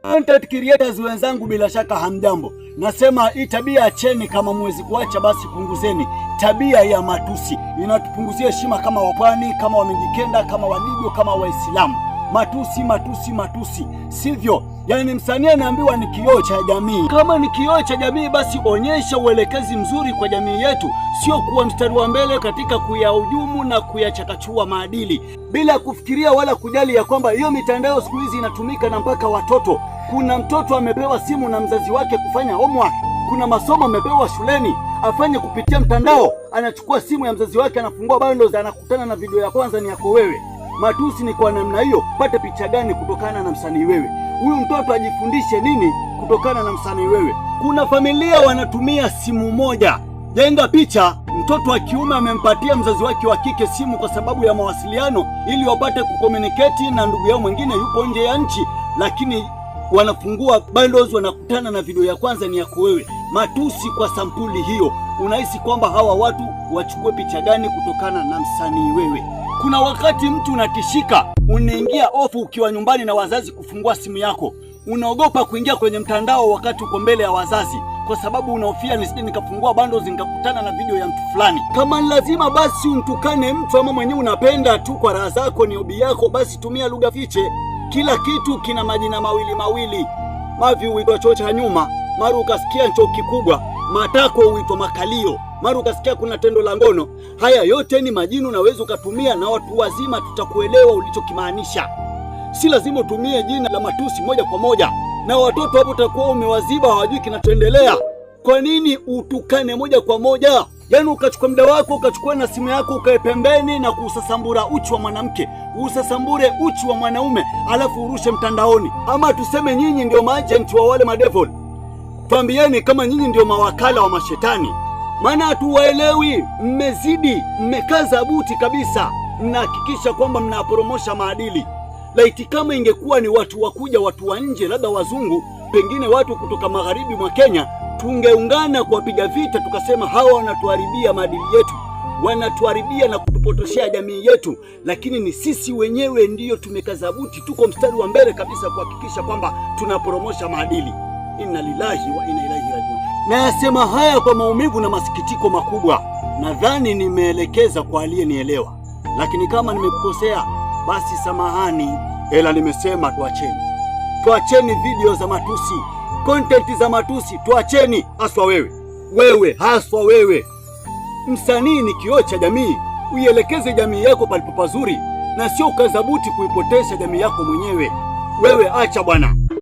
Content creators wenzangu, bila shaka hamjambo. Nasema hii tabia acheni, kama mwezi kuacha basi punguzeni tabia ya matusi. Inatupunguzia heshima kama wapwani, kama Wamijikenda, kama Wadigo, kama Waislamu. Matusi, matusi, matusi. Sivyo? Yaani msanii anaambiwa ni kioo cha jamii. Kama ni kioo cha jamii, basi onyesha uelekezi mzuri kwa jamii yetu, sio kuwa mstari wa mbele katika kuyahujumu na kuyachakachua maadili bila kufikiria wala kujali ya kwamba hiyo mitandao siku hizi inatumika na mpaka watoto. Kuna mtoto amepewa simu na mzazi wake kufanya homework. Kuna masomo amepewa shuleni afanye kupitia mtandao, anachukua simu ya mzazi wake, anafungua bundles, anakutana na video ya kwanza ni yako wewe. Matusi ni kwa namna hiyo. Pate picha gani kutokana na msanii wewe? Huyu mtoto ajifundishe nini kutokana na msanii wewe? Kuna familia wanatumia simu moja. Jenga picha, mtoto wa kiume amempatia mzazi wake wa kike simu kwa sababu ya mawasiliano, ili wapate kucommunicate na ndugu yao mwingine yupo nje ya nchi, lakini wanafungua bundles, wanakutana na video ya kwanza ni yako wewe. Matusi kwa sampuli hiyo. Unahisi kwamba hawa watu wachukue picha gani kutokana na msanii wewe? Kuna wakati mtu unatishika, unaingia ofu ukiwa nyumbani na wazazi kufungua simu yako. Unaogopa kuingia kwenye mtandao wakati uko mbele ya wazazi, kwa sababu unahofia nisije nikafungua bundles nikakutana na video ya mtu fulani. Kama lazima basi umtukane mtu ama mwenyewe unapenda tu kwa raha zako, ni hobi yako, basi tumia lugha fiche. Kila kitu kina majina mawili. Mavi huitwa choo cha nyuma, mara ukasikia choo kikubwa. Matako huitwa makalio, mara ukasikia kuna tendo la ngono. Haya yote ni majina unaweza ukatumia na watu wazima tutakuelewa ulichokimaanisha. Si lazima utumie jina la matusi moja kwa moja, na watoto hapo utakuwa umewaziba, hawajui kinachoendelea. Kwa nini utukane moja kwa moja? Yaani ukachukua muda wako, ukachukua na simu yako ukae pembeni na kusasambura uchi wa mwanamke, usasambure uchi wa mwanaume, alafu urushe mtandaoni. Ama tuseme nyinyi ndio maagent wa wale madevil. Tuambieni kama nyinyi ndio mawakala wa mashetani, maana hatuwaelewi. Mmezidi, mmekaza buti kabisa, mnahakikisha kwamba mnapromosha maadili. Laiti kama ingekuwa ni watu wakuja, watu wa nje, labda wazungu, pengine watu kutoka magharibi mwa Kenya, tungeungana kuwapiga vita, tukasema hawa wanatuharibia maadili yetu, wanatuharibia na kutupotoshea jamii yetu. Lakini ni sisi wenyewe ndiyo tumekaza buti, tuko mstari wa mbele kabisa kuhakikisha kwamba tunapromosha maadili. Inna lillahi wa inna ilaihi rajiun. Nayasema haya kwa maumivu na masikitiko makubwa. Nadhani nimeelekeza kwa aliyenielewa, lakini kama nimekukosea basi samahani. Ela nimesema tuacheni video za matusi, content za matusi tuacheni. Haswa wewe msanii ni kioo cha jamii. Uielekeze jamii yako palipo pazuri, na sio ukazabuti kuipotesha jamii yako mwenyewe. Wewe acha bwana.